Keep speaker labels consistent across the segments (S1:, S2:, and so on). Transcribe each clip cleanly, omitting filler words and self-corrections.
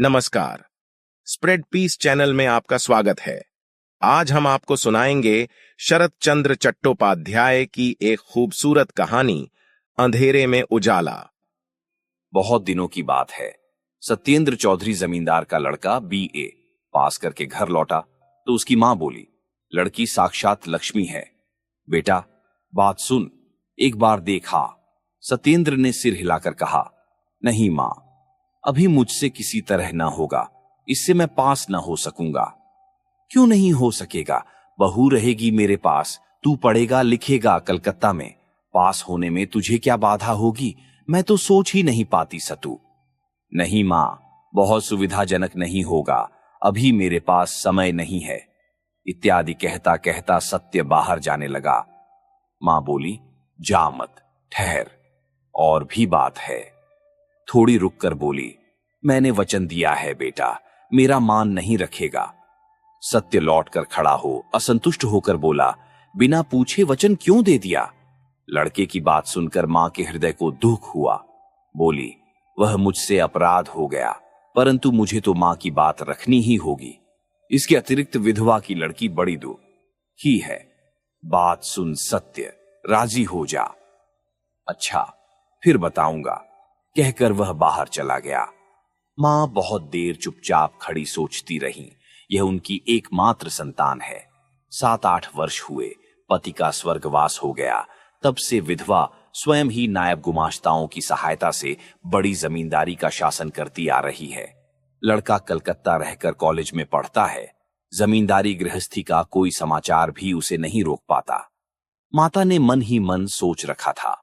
S1: नमस्कार। Spread piece channel में आपका स्वागत है। आज हम आपको सुनाएंगे शरत चंद्र चट्टोपाध्याय की एक खूबसूरत कहानी, अंधेरे में उजाला।
S2: बहुत दिनों की बात है। सत्येंद्र चौधरी जमींदार का लड़का बीए पास करके घर लौटा तो उसकी मां बोली, लड़की साक्षात लक्ष्मी है, बेटा बात सुन, एक बार देखा। सत्येंद्र ने सिर हिलाकर कहा, नहीं मां, अभी मुझसे किसी तरह ना होगा, इससे मैं पास ना हो सकूंगा। क्यों नहीं हो सकेगा? बहू रहेगी मेरे पास, तू पढ़ेगा लिखेगा कलकत्ता में, पास होने में तुझे क्या बाधा होगी? मैं तो सोच ही नहीं पाती सतू। नहीं मां, बहुत सुविधाजनक नहीं होगा, अभी मेरे पास समय नहीं है, इत्यादि कहता कहता सत्य बाहर जाने लगा। मां बोली, जा मत, ठहर, और भी बात है। थोड़ी रुककर बोली, मैंने वचन दिया है बेटा, मेरा मान नहीं रखेगा। सत्य लौटकर खड़ा हो असंतुष्ट होकर बोला, बिना पूछे वचन क्यों दे दिया? लड़के की बात सुनकर मां के हृदय को दुख हुआ। बोली, वह मुझसे अपराध हो गया, परंतु मुझे तो मां की बात रखनी ही होगी। इसके अतिरिक्त विधवा की लड़की बड़ी दुख ही है। बात सुन सत्य, राजी हो जा। अच्छा, फिर बताऊंगा, कहकर वह बाहर चला गया। मां बहुत देर चुपचाप खड़ी सोचती रही। यह उनकी एकमात्र संतान है। 7-8 वर्ष हुए, पति का स्वर्गवास हो गया। तब से विधवा स्वयं ही नायब गुमाश्ताओं की सहायता से बड़ी जमींदारी का शासन करती आ रही है। लड़का कलकत्ता रहकर कॉलेज में पढ़ता है। जमींदारी गृहस्थी का कोई समाचार भी उसे नहीं रोक पाता। माता ने मन ही मन सोच रखा था,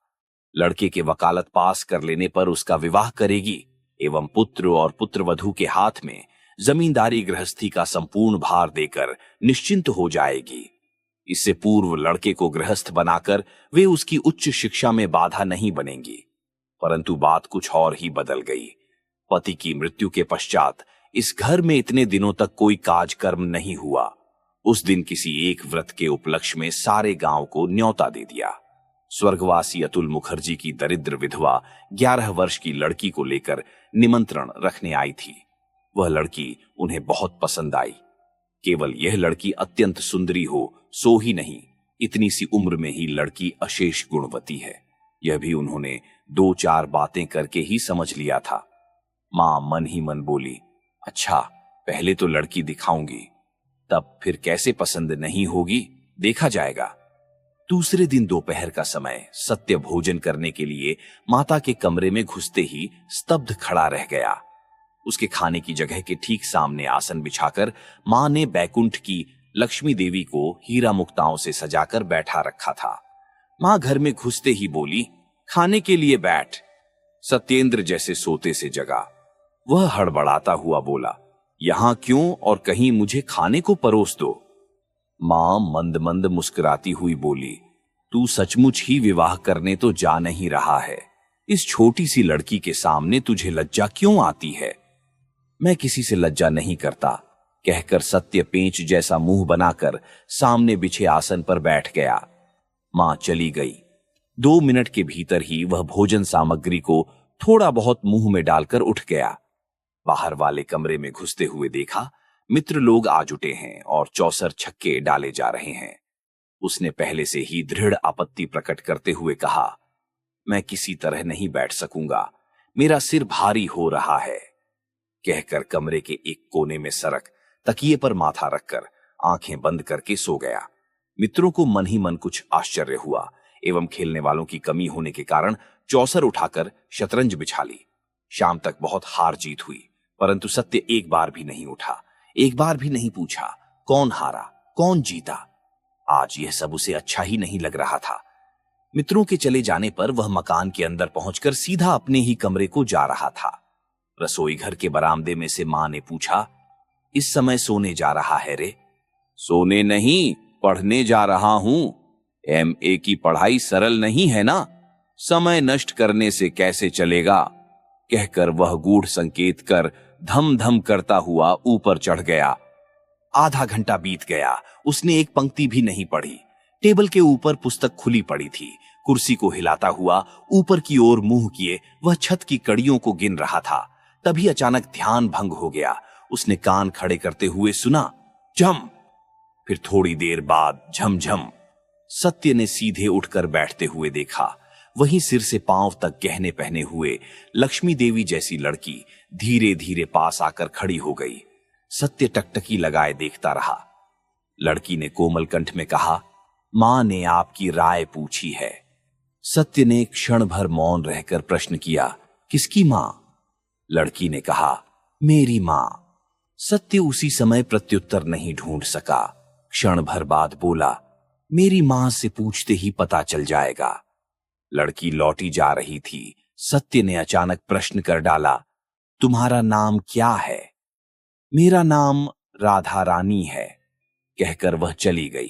S2: लड़के के वकालत पास कर लेने पर उसका विवाह करेगी एवं पुत्र और पुत्रवधू के हाथ में जमींदारी गृहस्थी का संपूर्ण भार देकर निश्चिंत हो जाएगी। इससे पूर्व लड़के को गृहस्थ बनाकर वे उसकी उच्च शिक्षा में बाधा नहीं बनेंगी। परंतु बात कुछ और ही बदल गई। पति की मृत्यु के पश्चात इस घर में इतने दिनों तक कोई काज कर्म नहीं हुआ। उस दिन किसी एक व्रत के उपलक्ष्य में सारे गांव को न्योता दे दिया। स्वर्गवासी अतुल मुखर्जी की दरिद्र विधवा 11 वर्ष की लड़की को लेकर निमंत्रण रखने आई थी। वह लड़की उन्हें बहुत पसंद आई। केवल यह लड़की अत्यंत सुंदरी हो सो ही नहीं, इतनी सी उम्र में ही लड़की अशेष गुणवती है, यह भी उन्होंने 2-4 बातें करके ही समझ लिया था। मां मन ही मन बोली, अच्छा, पहले तो लड़की दिखाऊंगी, तब फिर कैसे पसंद नहीं होगी देखा जाएगा। दूसरे दिन दोपहर का समय, सत्य भोजन करने के लिए माता के कमरे में घुसते ही स्तब्ध खड़ा रह गया। उसके खाने की जगह के ठीक सामने आसन बिछाकर मां ने बैकुंठ की लक्ष्मी देवी को हीरा मुक्ताओं से सजाकर बैठा रखा था। मां घर में घुसते ही बोली, खाने के लिए बैठ। सत्येंद्र जैसे सोते से जगा। वह हड़बड़ाता हुआ बोला, यहां क्यों, और कहीं मुझे खाने को परोस दो। मां मंद मंद मुस्कुराती हुई बोली, तू सचमुच ही विवाह करने तो जा नहीं रहा है? इस छोटी सी लड़की के सामने तुझे लज्जा क्यों आती है? मैं किसी से लज्जा नहीं करता, कहकर सत्य पेंच जैसा मुंह बनाकर सामने बिछे आसन पर बैठ गया। मां चली गई। 2 मिनट के भीतर ही वह भोजन सामग्री को थोड़ा बहुत मुंह में डालकर उठ गया। बाहर वाले कमरे में घुसते हुए देखा, मित्र लोग आ जुटे हैं और चौसर छक्के डाले जा रहे हैं। उसने पहले से ही दृढ़ आपत्ति प्रकट करते हुए कहा, मैं किसी तरह नहीं बैठ सकूंगा, मेरा सिर भारी हो रहा है। कहकर कमरे के एक कोने में सरक तकिए पर माथा रखकर आंखें बंद करके सो गया। मित्रों को मन ही मन कुछ आश्चर्य हुआ एवं खेलने वालों की कमी होने के कारण चौसर उठाकर शतरंज बिछा ली। शाम तक बहुत हार जीत हुई, परंतु सत्य एक बार भी नहीं उठा, एक बार भी नहीं पूछा कौन हारा कौन जीता। आज यह सब उसे अच्छा ही नहीं लग रहा था। मित्रों के चले जाने पर वह मकान के अंदर पहुंचकर सीधा अपने ही कमरे को जा रहा था। रसोई घर के बरामदे में से मां ने पूछा, इस समय सोने जा रहा है रे? सोने नहीं, पढ़ने जा रहा हूं। MA की पढ़ाई सरल नहीं है ना, समय नष्ट करने से कैसे चलेगा? कहकर वह गूढ़ संकेत कर धम धम करता हुआ ऊपर चढ़ गया। आधा घंटा बीत गया, उसने एक पंक्ति भी नहीं पढ़ी। टेबल के ऊपर पुस्तक खुली पड़ी थी। कुर्सी को हिलाता हुआ ऊपर की ओर मुंह किए वह छत की कड़ियों को गिन रहा था। तभी अचानक ध्यान भंग हो गया। उसने कान खड़े करते हुए सुना, झम। फिर थोड़ी देर बाद झमझम। सत्य ने सीधे उठकर बैठते हुए देखा। वहीं सिर से पांव तक गहने पहने हुए लक्ष्मी देवी जैसी लड़की धीरे धीरे पास आकर खड़ी हो गई। सत्य टकटकी लगाए देखता रहा। लड़की ने कोमल कंठ में कहा, मां ने आपकी राय पूछी है। सत्य ने क्षण भर मौन रहकर प्रश्न किया, किसकी मां? लड़की ने कहा, मेरी मां। सत्य उसी समय प्रत्युत्तर नहीं ढूंढ सका। क्षण भर बाद बोला, मेरी मां से पूछते ही पता चल जाएगा। लड़की लौटी जा रही थी। सत्य ने अचानक प्रश्न कर डाला, तुम्हारा नाम क्या है? मेरा नाम राधा रानी है, कहकर वह चली गई।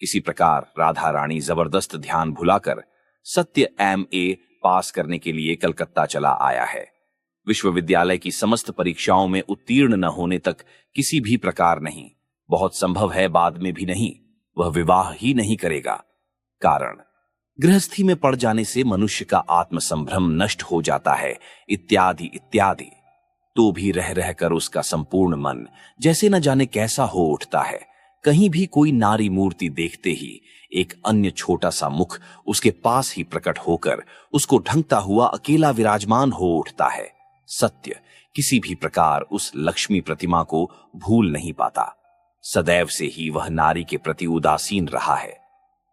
S2: किसी प्रकार राधा रानी जबरदस्त ध्यान भुलाकर सत्य MA पास करने के लिए कलकत्ता चला आया है। विश्वविद्यालय की समस्त परीक्षाओं में उत्तीर्ण न होने तक किसी भी प्रकार नहीं, बहुत संभव है बाद में भी नहीं, वह विवाह ही नहीं करेगा। कारण, गृहस्थी में पड़ जाने से मनुष्य का आत्मसंभ्रम नष्ट हो जाता है, इत्यादि इत्यादि। तो भी रह रहकर उसका संपूर्ण मन जैसे न जाने कैसा हो उठता है। कहीं भी कोई नारी मूर्ति देखते ही एक अन्य छोटा सा मुख उसके पास ही प्रकट होकर उसको ढंकता हुआ अकेला विराजमान हो उठता है। सत्य किसी भी प्रकार उस लक्ष्मी प्रतिमा को भूल नहीं पाता। सदैव से ही वह नारी के प्रति उदासीन रहा है।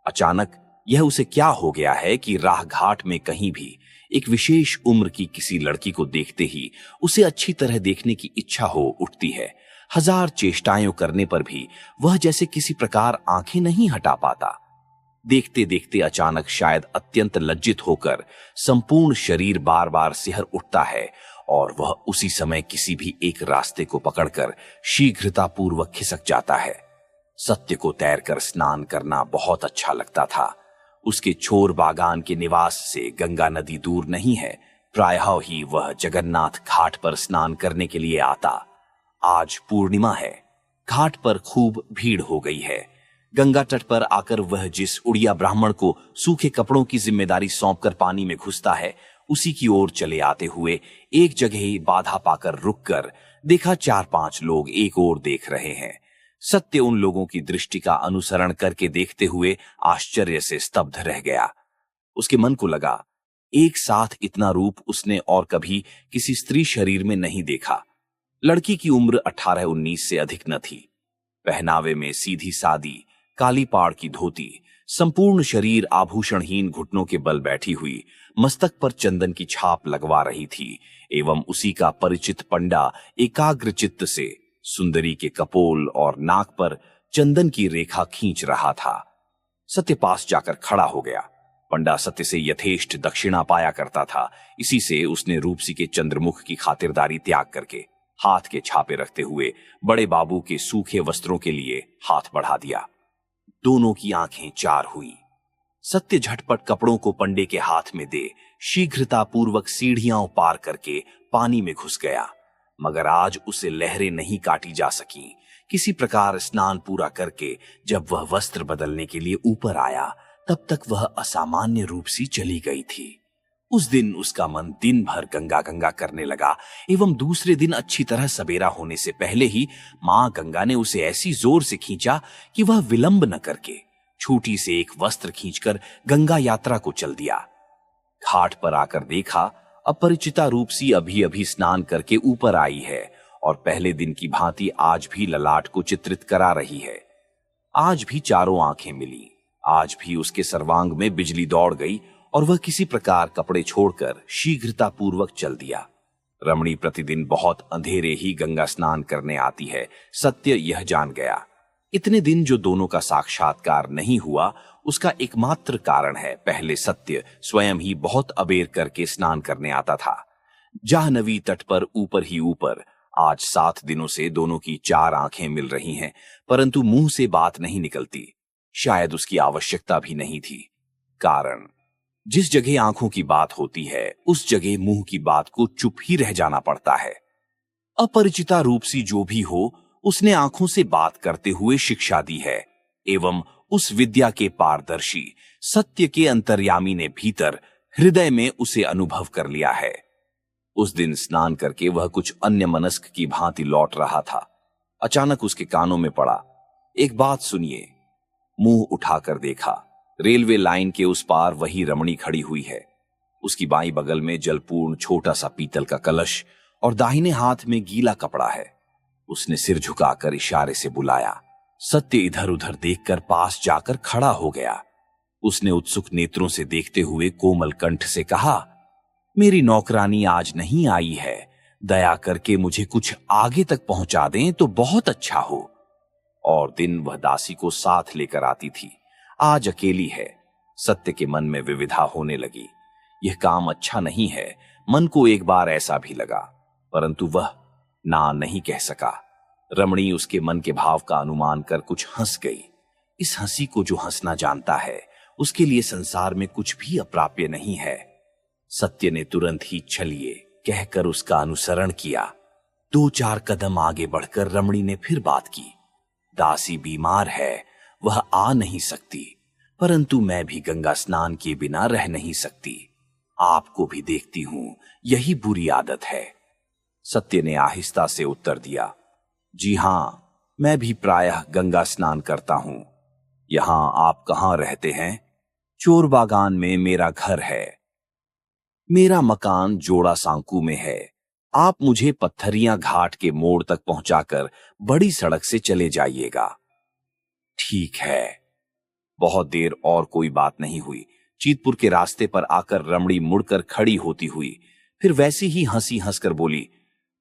S2: अचानक यह उसे क्या हो गया है कि राह घाट में कहीं भी एक विशेष उम्र की किसी लड़की को देखते ही उसे अच्छी तरह देखने की इच्छा हो उठती है। हजार चेष्टाएं करने पर भी वह जैसे किसी प्रकार आंखें नहीं हटा पाता। देखते देखते अचानक शायद अत्यंत लज्जित होकर संपूर्ण शरीर बार बार सिहर उठता है और वह उसी समय किसी भी एक रास्ते को पकड़कर शीघ्रतापूर्वक खिसक जाता है। सत्य को तैरकर स्नान करना बहुत अच्छा लगता था। उसके छोर बागान के निवास से गंगा नदी दूर नहीं है। प्रायः ही वह जगन्नाथ घाट पर स्नान करने के लिए आता। आज पूर्णिमा है। घाट पर खूब भीड़ हो गई है। गंगा तट पर आकर वह जिस उड़िया ब्राह्मण को सूखे कपड़ों की जिम्मेदारी सौंपकर पानी में घुसता है, उसी की ओर चले आते हुए एक जगह ही बाधा पाकर रुककर देखा 4-5 लोग एक ओर देख रहे हैं। सत्य उन लोगों की दृष्टि का अनुसरण करके देखते हुए आश्चर्य से स्तब्ध रह गया। उसके मन को लगा, एक साथ इतना रूप उसने और कभी किसी स्त्री शरीर में नहीं देखा। लड़की की उम्र 18-19 से अधिक न थी। पहनावे में सीधी सादी काली पाड़ की धोती, संपूर्ण शरीर आभूषणहीन घुटनों के बल बैठी हुई, मस्तक पर चंदन की छाप लगवा रही थी एवं उसी का परिचित पंडा एकाग्र चित्त से सुंदरी के कपोल और नाक पर चंदन की रेखा खींच रहा था। सत्य पास जाकर खड़ा हो गया। पंडा सत्य से यथेष्ट दक्षिणा पाया करता था। इसी से उसने रूपसी के चंद्रमुख की खातिरदारी त्याग करके हाथ के छापे रखते हुए बड़े बाबू के सूखे वस्त्रों के लिए हाथ बढ़ा दिया। दोनों की आंखें चार हुई। सत्य झटपट कपड़ों को पंडे के हाथ में दे शीघ्रतापूर्वक सीढ़ियां पार करके पानी में घुस गया। मगर आज उसे लहरें नहीं काटी जा सकी। किसी प्रकार स्नान पूरा करके जब वह वस्त्र बदलने के लिए ऊपर आया, तब तक वह असामान्य रूप सी चली गई थी। उस दिन उसका मन दिन भर गंगा गंगा करने लगा एवं दूसरे दिन अच्छी तरह सवेरा होने से पहले ही मां गंगा ने उसे ऐसी जोर से खींचा कि वह विलंब न करके छूटी से एक वस्त्र खींचकर गंगा यात्रा को चल दिया। घाट पर आकर देखा, अपरिचिता रूप सी अभी अभी स्नान करके ऊपर आई है और पहले दिन की भांति आज भी ललाट को चित्रित करा रही है। आज भी चारों आंखें मिली। आज भी उसके सर्वांग में बिजली दौड़ गई और वह किसी प्रकार कपड़े छोड़कर शीघ्रतापूर्वक चल दिया। रमणी प्रतिदिन बहुत अंधेरे ही गंगा स्नान करने आती है, सत्य यह जान गया। इतने दिन जो दोनों का साक्षात्कार नहीं हुआ, उसका एकमात्र कारण है, पहले सत्य स्वयं ही बहुत अबेर करके स्नान करने आता था। जाह्नवी तट पर ऊपर ही ऊपर आज 7 दिनों से दोनों की 4 आंखें मिल रही हैं, परंतु मुंह से बात नहीं निकलती। शायद उसकी आवश्यकता भी नहीं थी। कारण, जिस जगह आंखों की बात होती है, उस जगह मुंह की बात को चुप ही रह जाना पड़ता है। अपरिचिता रूप सी जो भी हो, उसने आंखों से बात करते हुए शिक्षा दी है एवं उस विद्या के पारदर्शी सत्य के अंतर्यामी ने भीतर हृदय में उसे अनुभव कर लिया है। उस दिन स्नान करके वह कुछ अन्य मनस्क की भांति लौट रहा था। अचानक उसके कानों में पड़ा, एक बात सुनिए। मुंह उठाकर देखा, रेलवे लाइन के उस पार वही रमणी खड़ी हुई है। उसकी बाईं बगल में जलपूर्ण छोटा सा पीतल का कलश और दाहिने हाथ में गीला कपड़ा है। उसने सिर झुकाकर इशारे से बुलाया। सत्य इधर उधर देखकर पास जाकर खड़ा हो गया। उसने उत्सुक नेत्रों से देखते हुए कोमल कंठ से कहा, मेरी नौकरानी आज नहीं आई है, दया करके मुझे कुछ आगे तक पहुंचा दें तो बहुत अच्छा हो। और दिन वह दासी को साथ लेकर आती थी, आज अकेली है। सत्य के मन में विविधा होने लगी। यह काम अच्छा नहीं है, मन को एक बार ऐसा भी लगा, परंतु वह ना नहीं कह सका। रमणी उसके मन के भाव का अनुमान कर कुछ हंस गई। इस हंसी को जो हंसना जानता है, उसके लिए संसार में कुछ भी अप्राप्य नहीं है। सत्य ने तुरंत ही चलिए कहकर उसका अनुसरण किया। 2-4 कदम आगे बढ़कर रमणी ने फिर बात की। दासी बीमार है, वह आ नहीं सकती, परंतु मैं भी गंगा स्नान किए बिना रह नहीं सकती। आपको भी देखती हूं, यही बुरी आदत है। सत्य ने आहिस्ता से उत्तर दिया, जी हां, मैं भी प्रायः गंगा स्नान करता हूं। यहां आप कहां रहते हैं? चोर बागान में मेरा घर है। मेरा मकान जोड़ा सांकू में है। आप मुझे पत्थरियां घाट के मोड़ तक पहुंचाकर बड़ी सड़क से चले जाइएगा। ठीक है। बहुत देर और कोई बात नहीं हुई। चीतपुर के रास्ते पर आकर रमणी मुड़कर खड़ी होती हुई फिर वैसी ही हंसी हंसकर बोली,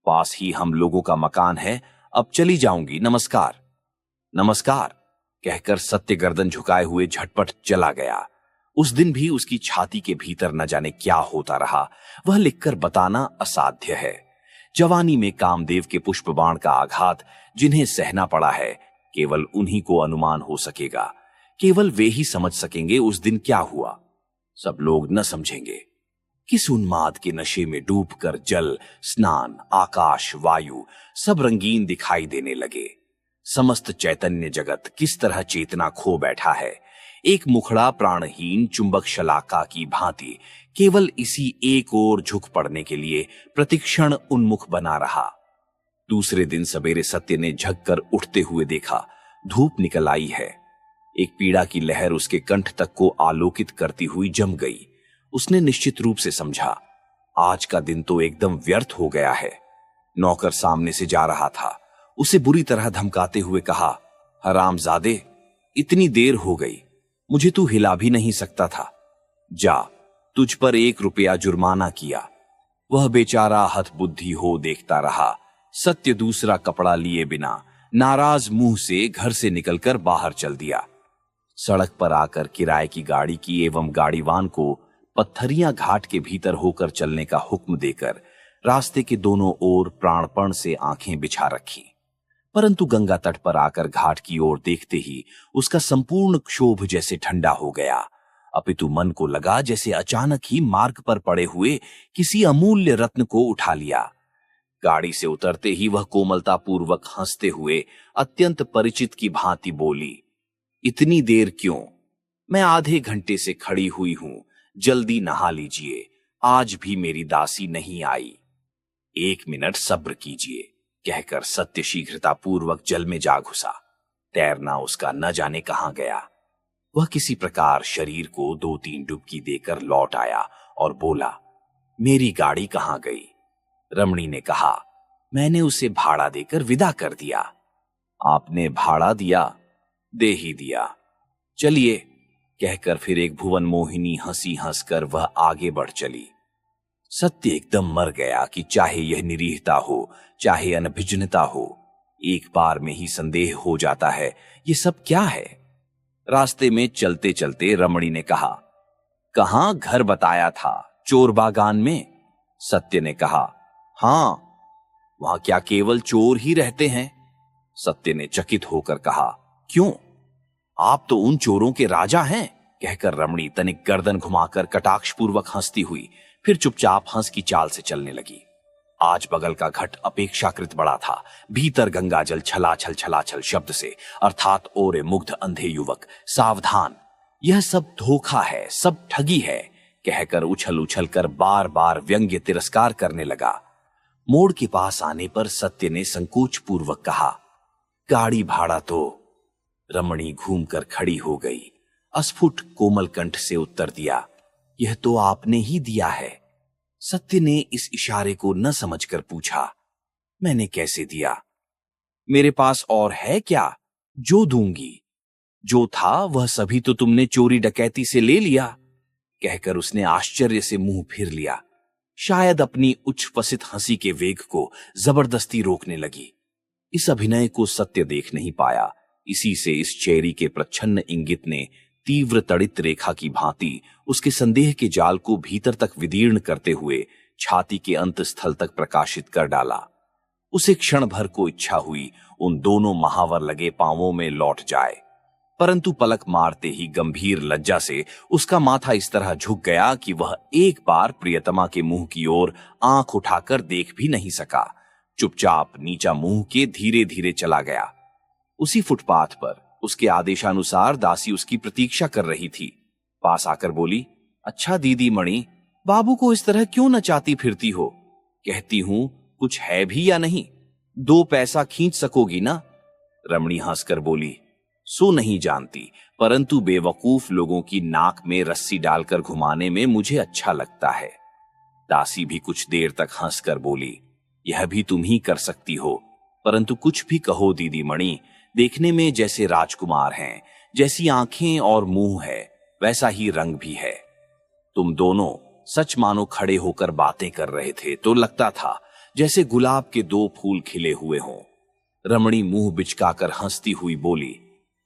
S2: पास ही हम लोगों का मकान है, अब चली जाऊंगी, नमस्कार। नमस्कार कहकर सत्य गर्दन झुकाए हुए झटपट चला गया। उस दिन भी उसकी छाती के भीतर न जाने क्या होता रहा, वह लिखकर बताना असाध्य है। जवानी में कामदेव के पुष्प बाण का आघात जिन्हें सहना पड़ा है, केवल उन्हीं को अनुमान हो सकेगा। केवल वे ही समझ सकेंगे उस दिन क्या हुआ। सब लोग न समझेंगे। किस उन्माद के नशे में डूबकर जल, स्नान, आकाश, वायु सब रंगीन दिखाई देने लगे। समस्त चैतन्य जगत किस तरह चेतना खो बैठा है। एक मुखड़ा प्राणहीन चुंबक शलाका की भांति केवल इसी एक ओर झुक पड़ने के लिए प्रतिक्षण उन्मुख बना रहा। दूसरे दिन सवेरे सत्य ने झककर उठते हुए देखा, धूप निकल आई है। एक पीड़ा की लहर उसके कंठ तक को आलोकित करती हुई जम गई। उसने निश्चित रूप से समझा, आज का दिन तो एकदम व्यर्थ हो गया है। नौकर सामने से जा रहा था, उसे बुरी तरह धमकाते हुए कहा, हरामजादे, इतनी देर हो गई, मुझे तू हिला भी नहीं सकता था। जा, तुझ पर 1 रुपया जुर्माना किया। वह बेचारा हतबुद्धि हो देखता रहा। सत्य दूसरा कपड़ा लिए बिना नाराज मुंह से घर से निकलकर बाहर चल दिया। सड़क पर आकर किराए की गाड़ी की एवं गाड़ीवान को पत्थरियां घाट के भीतर होकर चलने का हुक्म देकर रास्ते के दोनों ओर प्राणपण से आंखें बिछा रखी। परंतु गंगा तट पर आकर घाट की ओर देखते ही उसका संपूर्ण क्षोभ जैसे ठंडा हो गया। अपितु मन को लगा जैसे अचानक ही मार्ग पर पड़े हुए किसी अमूल्य रत्न को उठा लिया। गाड़ी से उतरते ही वह कोमलता पूर्वक हंसते हुए अत्यंत परिचित की भांति बोली, इतनी देर क्यों? मैं आधे घंटे से खड़ी हुई हूं, जल्दी नहा लीजिए, आज भी मेरी दासी नहीं आई। 1 मिनट सब्र कीजिए, कहकर सत्य शीघ्रता पूर्वक जल में जा घुसा। तैरना उसका न जाने कहां गया। वह किसी प्रकार शरीर को 2-3 डुबकी देकर लौट आया और बोला, मेरी गाड़ी कहां गई? रमणी ने कहा, मैंने उसे भाड़ा देकर विदा कर दिया। आपने भाड़ा दिया? दे ही दिया। चलिए, कहकर फिर एक भुवन मोहिनी हंसी हंसकर वह आगे बढ़ चली। सत्य एकदम मर गया कि चाहे यह निरीहता हो, चाहे अनभिज्ञता हो, एक बार में ही संदेह हो जाता है ये सब क्या है। रास्ते में चलते चलते रमणी ने कहा, कहां घर बताया था? चोर बागान में? सत्य ने कहा, हां। वहां क्या केवल चोर ही रहते हैं? सत्य ने चकित होकर कहा, क्यों? आप तो उन चोरों के राजा हैं। कहकर रमणी तनिक गर्दन घुमाकर कटाक्षपूर्वक हंसती हुई फिर चुपचाप हंस की चाल से चलने लगी। आज बगल का घट अपेक्षाकृत बड़ा था। भीतर गंगाजल छलाछल छलाछल शब्द से, अर्थात ओरे मुग्ध अंधे युवक, सावधान, यह सब धोखा है, सब ठगी है, कहकर उछल उछल कर बार बार व्यंग्य तिरस्कार करने लगा। मोड़ के पास आने पर सत्य ने संकोच पूर्वक कहा, गाड़ी भाड़ा तो। रमणी घूमकर खड़ी हो गई, अस्फुट कोमल कंठ से उत्तर दिया, यह तो आपने ही दिया है। सत्य ने इस इशारे को न समझकर पूछा, मैंने कैसे दिया? मेरे पास और है क्या जो दूंगी? जो था वह सभी तो तुमने चोरी डकैती से ले लिया। कहकर उसने आश्चर्य से मुंह फिर लिया, शायद अपनी उच्छ्वसित हंसी के वेग को जबरदस्ती रोकने लगी। इस अभिनय को सत्य देख नहीं पाया। इसी से इस चेहरी के प्रच्छन्न इंगित ने तीव्र तड़ित रेखा की भांति उसके संदेह के जाल को भीतर तक विदीर्ण करते हुए छाती के अंत स्थल तक प्रकाशित कर डाला। उसे क्षण भर को इच्छा हुई उन दोनों महावर लगे पांवों में लौट जाए, परंतु पलक मारते ही गंभीर लज्जा से उसका माथा इस तरह झुक गया कि वह एक बार प्रियतमा के मुंह की ओर आंख उठाकर देख भी नहीं सका। चुपचाप नीचा मुंह के धीरे धीरे चला गया। उसी फुटपाथ पर उसके आदेशानुसार दासी उसकी प्रतीक्षा कर रही थी। पास आकर बोली, अच्छा दीदी मणि, बाबू को इस तरह क्यों नचाती फिरती हो? कहती हूं कुछ है भी या नहीं? 2 पैसा खींच सकोगी ना? रमणी हंसकर बोली, सो नहीं जानती, परंतु बेवकूफ लोगों की नाक में रस्सी डालकर घुमाने में मुझे अच्छा लगता है। दासी भी कुछ देर तक हंसकर बोली, यह भी तुम ही कर सकती हो, परंतु कुछ भी कहो दीदी मणि, देखने में जैसे राजकुमार हैं, जैसी आंखें और मुंह है, वैसा ही रंग भी है। तुम दोनों सच मानो खड़े होकर बातें कर रहे थे तो लगता था जैसे गुलाब के 2 फूल खिले हुए हों। रमणी मुंह बिचकाकर हंसती हुई बोली,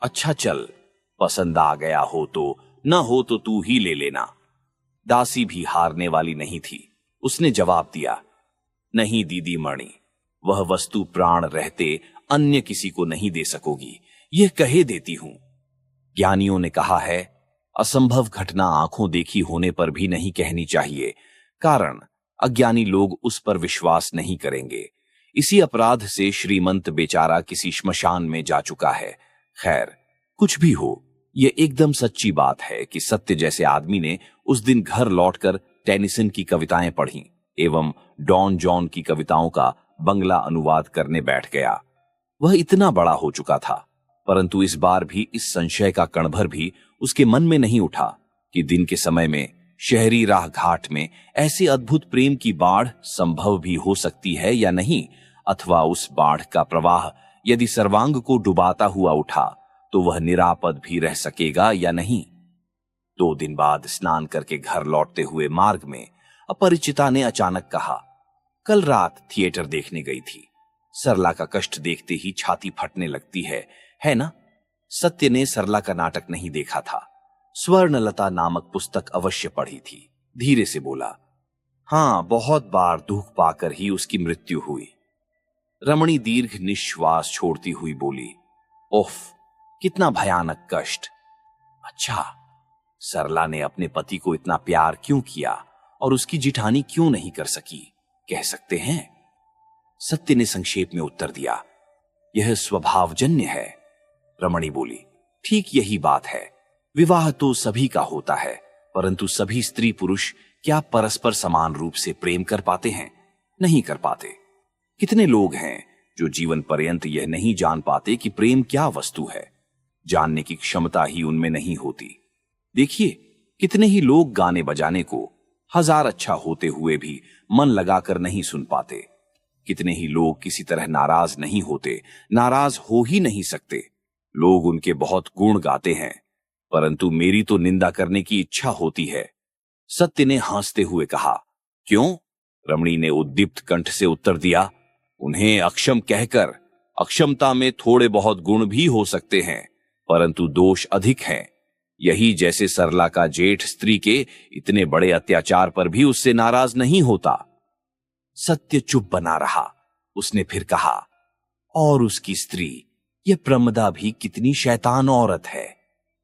S2: अच्छा चल, पसंद आ गया हो तो, न हो तो तू ही ले लेना। दासी भी हारने वाली नहीं थी। उसने जवाब दिया, नहीं दीदी मणि, वह वस्तु प्राण रहते अन्य किसी को नहीं दे सकोगी, यह कहे देती हूं। ज्ञानियों ने कहा है, असंभव घटना आंखों देखी होने पर भी नहीं कहनी चाहिए, कारण अज्ञानी लोग उस पर विश्वास नहीं करेंगे। इसी अपराध से श्रीमंत बेचारा किसी श्मशान में जा चुका है। खैर, कुछ भी हो, यह एकदम सच्ची बात है कि सत्य जैसे आदमी ने उस दिन घर लौटकर टेनिसन की कविताएं पढ़ी एवं डॉन जॉन की कविताओं का बंगला अनुवाद करने बैठ गया। वह इतना बड़ा हो चुका था, परंतु इस बार भी इस संशय का कण भर भी उसके मन में नहीं उठा कि दिन के समय में शहरी राह घाट में ऐसे अद्भुत प्रेम की बाढ़ संभव भी हो सकती है या नहीं, अथवा उस बाढ़ का प्रवाह यदि सर्वांग को डुबाता हुआ उठा तो वह निरापद भी रह सकेगा या नहीं। 2 दिन बाद स्नान करके घर लौटते हुए मार्ग में अपरिचिता ने अचानक कहा, कल रात थिएटर देखने गई थी। सरला का कष्ट देखते ही छाती फटने लगती है ना? सत्य ने सरला का नाटक नहीं देखा था। स्वर्णलता नामक पुस्तक अवश्य पढ़ी थी। धीरे से बोला, हां, बहुत बार दुख पाकर ही उसकी मृत्यु हुई। रमणी दीर्घ निश्वास छोड़ती हुई बोली, ओफ, कितना भयानक कष्ट। अच्छा, सरला ने अपने पति को इतना प्यार क्यों किया और उसकी जिठानी क्यों नहीं कर सकी, कह सकते हैं? सत्य ने संक्षेप में उत्तर दिया, यह स्वभावजन्य है। रमणी बोली, ठीक यही बात है। विवाह तो सभी का होता है, परंतु सभी स्त्री पुरुष क्या परस्पर समान रूप से प्रेम कर पाते हैं? नहीं कर पाते। कितने लोग हैं जो जीवन पर्यंत यह नहीं जान पाते कि प्रेम क्या वस्तु है। जानने की क्षमता ही उनमें नहीं होती। देखिए, कितने ही लोग गाने बजाने को 1000 अच्छा होते हुए भी मन लगाकर नहीं सुन पाते। कितने ही लोग किसी तरह नाराज नहीं होते, नाराज हो ही नहीं सकते। लोग उनके बहुत गुण गाते हैं, परंतु मेरी तो निंदा करने की इच्छा होती है। सत्य ने हंसते हुए कहा, क्यों? रमणी ने उद्दीप्त कंठ से उत्तर दिया, उन्हें अक्षम कहकर। अक्षमता में थोड़े बहुत गुण भी हो सकते हैं, परंतु दोष अधिक हैं। यही जैसे सरला का जेठ स्त्री के इतने बड़े अत्याचार पर भी उससे नाराज नहीं होता। सत्य चुप बना रहा। उसने फिर कहा, और उसकी स्त्री यह प्रमदा भी कितनी शैतान औरत है।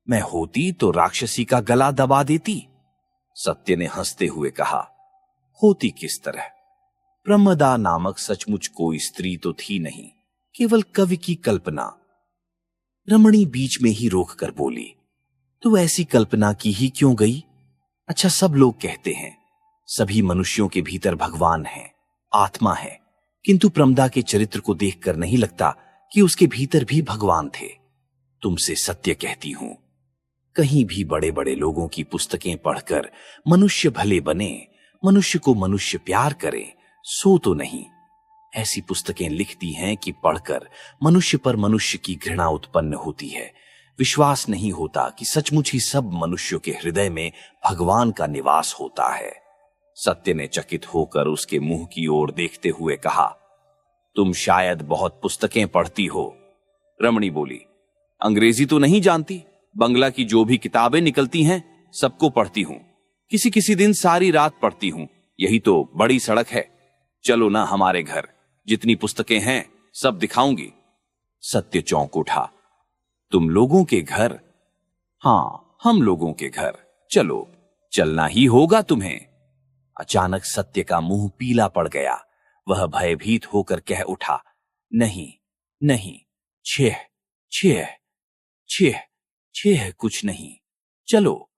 S2: मैं होती तो राक्षसी का गला दबा देती। सत्य ने हंसते हुए कहा, होती किस तरह? प्रमदा नामक सचमुच कोई स्त्री तो थी नहीं, केवल कवि की कल्पना। रमणी बीच में ही रोककर बोली, तो ऐसी कल्पना की ही क्यों गई? अच्छा, सब लोग कहते हैं सभी मनुष्यों के भीतर भगवान है, आत्मा है, किंतु प्रमदा के चरित्र को देखकर नहीं लगता कि उसके भीतर भी भगवान थे। तुमसे सत्य कहती हूं, कहीं भी बड़े बड़े लोगों की पुस्तकें पढ़कर मनुष्य भले बने, मनुष्य को मनुष्य प्यार करे, सो तो नहीं। ऐसी पुस्तकें लिखती हैं कि पढ़कर मनुष्य पर मनुष्य की घृणा उत्पन्न होती है। विश्वास नहीं होता कि सचमुच ही सब मनुष्यों के हृदय में भगवान का निवास होता है। सत्य ने चकित होकर उसके मुंह की ओर देखते हुए कहा, तुम शायद बहुत पुस्तकें पढ़ती हो। रमणी बोली, अंग्रेजी तो नहीं जानती, बंगला की जो भी किताबें निकलती हैं सबको पढ़ती हूं। किसी किसी दिन सारी रात पढ़ती हूं। यही तो बड़ी सड़क है। चलो ना हमारे घर, जितनी पुस्तकें हैं सब दिखाऊंगी। सत्य चौंक उठा, तुम लोगों के घर? हां, हम लोगों के घर। चलो, चलना ही होगा तुम्हें। अचानक सत्य का मुंह पीला पड़ गया। वह भयभीत होकर कह उठा, नहीं नहीं, छह छह छह छह कुछ नहीं, चलो।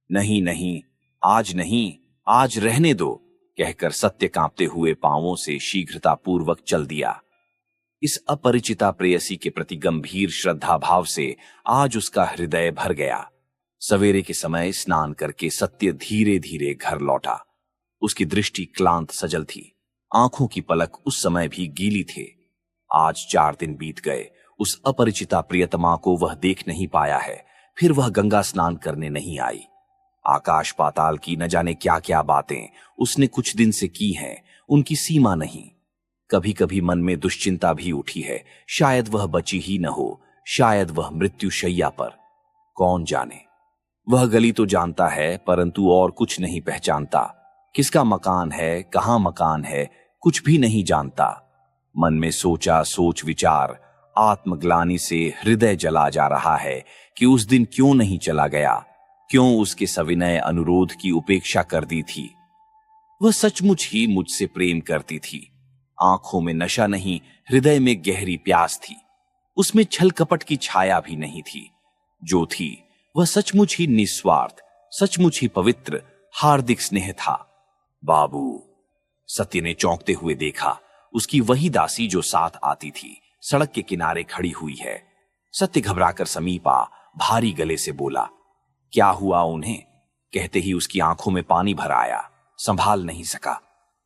S2: नहीं नहीं, आज नहीं, आज रहने दो, कहकर सत्य कांपते हुए पांवों से शीघ्रतापूर्वक चल दिया। इस अपरिचिता प्रेयसी के प्रति गंभीर श्रद्धा भाव से आज उसका हृदय भर गया। सवेरे के समय स्नान करके सत्य धीरे धीरे घर लौटा। उसकी दृष्टि क्लांत सजल थी, आंखों की पलक उस समय भी गीली थे। आज 4 दिन बीत गए, उस अपरिचिता प्रियतमा को वह देख नहीं पाया है। फिर वह गंगा स्नान करने नहीं आई। आकाश पाताल की न जाने क्या क्या बातें उसने कुछ दिन से की हैं, उनकी सीमा नहीं। कभी कभी मन में दुश्चिंता भी उठी है, शायद वह बची ही न हो, शायद वह मृत्युशैया पर। कौन जाने। वह गली तो जानता है, परंतु और कुछ नहीं पहचानता। किसका मकान है, कहां मकान है, कुछ भी नहीं जानता। मन में सोचा सोच विचार, आत्मग्लानि से हृदय जला जा रहा है कि उस दिन क्यों नहीं चला गया, क्यों उसके सविनय अनुरोध की उपेक्षा कर दी थी। वह सचमुच ही मुझसे प्रेम करती थी। आंखों में नशा नहीं, हृदय में गहरी प्यास थी। उसमें छल कपट की छाया भी नहीं थी। जो थी वह सचमुच ही निस्वार्थ, सचमुच ही पवित्र, हार्दिक स्नेह था। बाबू, सत्य ने चौंकते हुए देखा। उसकी वही दासी जो साथ आती थी सड़क के किनारे खड़ी हुई है। सत्य घबराकर समीप आ भारी गले से बोला, क्या हुआ उन्हें? कहते ही उसकी आंखों में पानी भर आया, संभाल नहीं सका।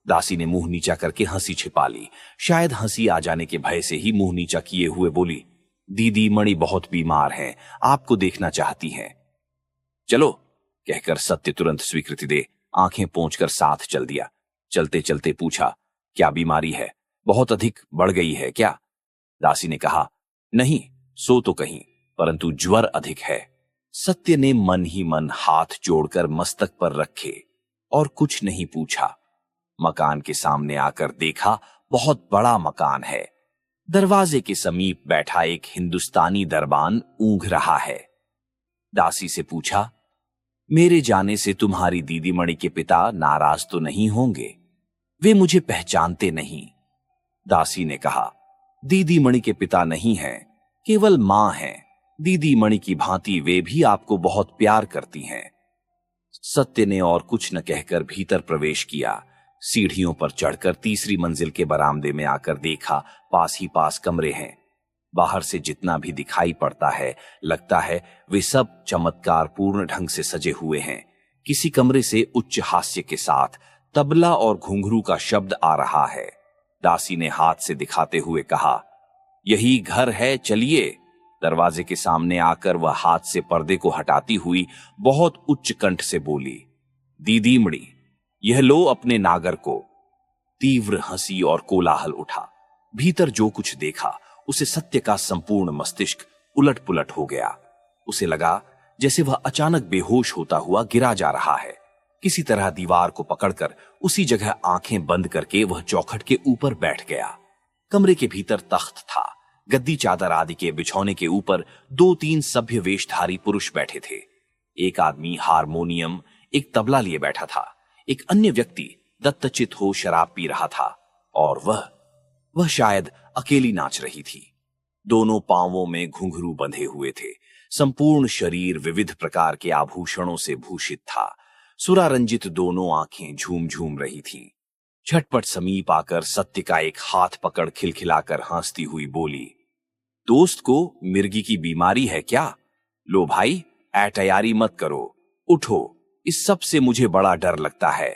S2: दासी ने मुंह नीचा करके हंसी छिपा ली। शायद हंसी आ जाने के भय से ही मुंह नीचा किए हुए बोली, दीदी मणि बहुत बीमार हैं, आपको देखना चाहती हैं। चलो, कहकर सत्य तुरंत स्वीकृति दे आंखें पोंछकर साथ चल दिया। चलते चलते पूछा, क्या बीमारी है? बहुत अधिक बढ़ गई है क्या? दासी ने कहा, नहीं, सो तो कहीं, परंतु ज्वर अधिक है। सत्य ने मन ही मन हाथ जोड़कर मस्तक पर रखे और कुछ नहीं पूछा। मकान के सामने आकर देखा, बहुत बड़ा मकान है। दरवाजे के समीप बैठा एक हिंदुस्तानी दरबान ऊंघ रहा है। दासी से पूछा, मेरे जाने से तुम्हारी दीदी मणि के पिता नाराज तो नहीं होंगे? वे मुझे पहचानते नहीं। दासी ने कहा, दीदी मणि के पिता नहीं हैं, केवल मां हैं। दीदी मणि की भांति वे भी आपको बहुत प्यार करती हैं। सत्य ने और कुछ न कहकर भीतर प्रवेश किया। सीढ़ियों पर चढ़कर तीसरी मंजिल के बरामदे में आकर देखा, पास ही पास कमरे हैं। बाहर से जितना भी दिखाई पड़ता है, लगता है वे सब चमत्कार पूर्ण ढंग से सजे हुए हैं। किसी कमरे से उच्च हास्य के साथ तबला और घुंघरू का शब्द आ रहा है। दासी ने हाथ से दिखाते हुए कहा, यही घर है, चलिए। दरवाजे के सामने आकर वह हाथ से पर्दे को हटाती हुई बहुत उच्च कंठ से बोली, दीदी मणि, यह लो अपने नागर को। तीव्र हंसी और कोलाहल उठा। भीतर जो कुछ देखा उसे सत्य का संपूर्ण मस्तिष्क उलट पुलट हो गया। उसे लगा जैसे वह अचानक बेहोश होता हुआ गिरा जा रहा है। किसी तरह दीवार को पकड़कर उसी जगह आंखें बंद करके वह चौखट के ऊपर बैठ गया। कमरे के भीतर तख्त था। गद्दी चादर आदि के बिछौने के ऊपर 2-3 सभ्य वेशधारी पुरुष बैठे थे। एक आदमी हारमोनियम, एक तबला लिए बैठा था। एक अन्य व्यक्ति दत्तचित हो शराब पी रहा था और वह शायद अकेली नाच रही थी। दोनों पांवों में घुंघरू बंधे हुए थे। संपूर्ण शरीर विविध प्रकार के आभूषणों से भूषित था। सुरारंजित दोनों आंखें झूम झूम रही थीं। झटपट समीप आकर सत्य का एक हाथ पकड़ खिलखिलाकर हंसती हुई बोली, दोस्त को मिर्गी की बीमारी है क्या? लो भाई, तैयारी मत करो, उठो, इस सब से मुझे बड़ा डर लगता है।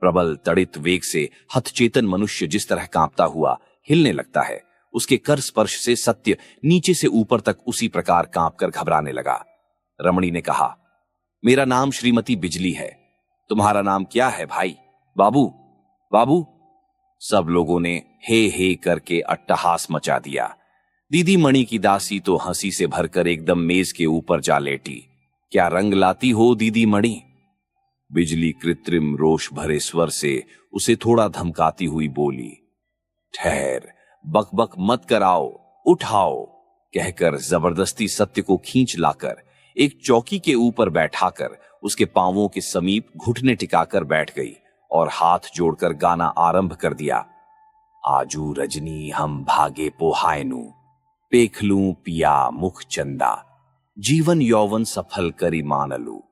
S2: प्रबल तड़ित वेग से हतचेतन मनुष्य जिस तरह कांपता हुआ हिलने लगता है, उसके कर स्पर्श से सत्य नीचे से ऊपर तक उसी प्रकार कांपकर घबराने लगा। रमणी ने कहा, मेरा नाम श्रीमती बिजली है। तुम्हारा नाम क्या है भाई? बाबू, बाबू। सब लोगों ने हे करके अट्टहास मचा दिया। दीदी मणि की दासी तो हंसी से भरकर एकदम मेज के ऊपर जा लेटी। क्या रंग लाती हो दीदी मणि? बिजली कृत्रिम रोष भरे स्वर से उसे थोड़ा धमकाती हुई बोली, ठहर, बकबक मत कराओ, उठाओ, कहकर जबरदस्ती सत्य को खींच लाकर एक चौकी के ऊपर बैठाकर उसके पांवों के समीप घुटने टिकाकर बैठ गई और हाथ जोड़कर गाना आरंभ कर दिया। आजू रजनी हम भागे पोहायनु, पेखलू पिया मुख चंदा, जीवन यौवन सफल करी मानलू,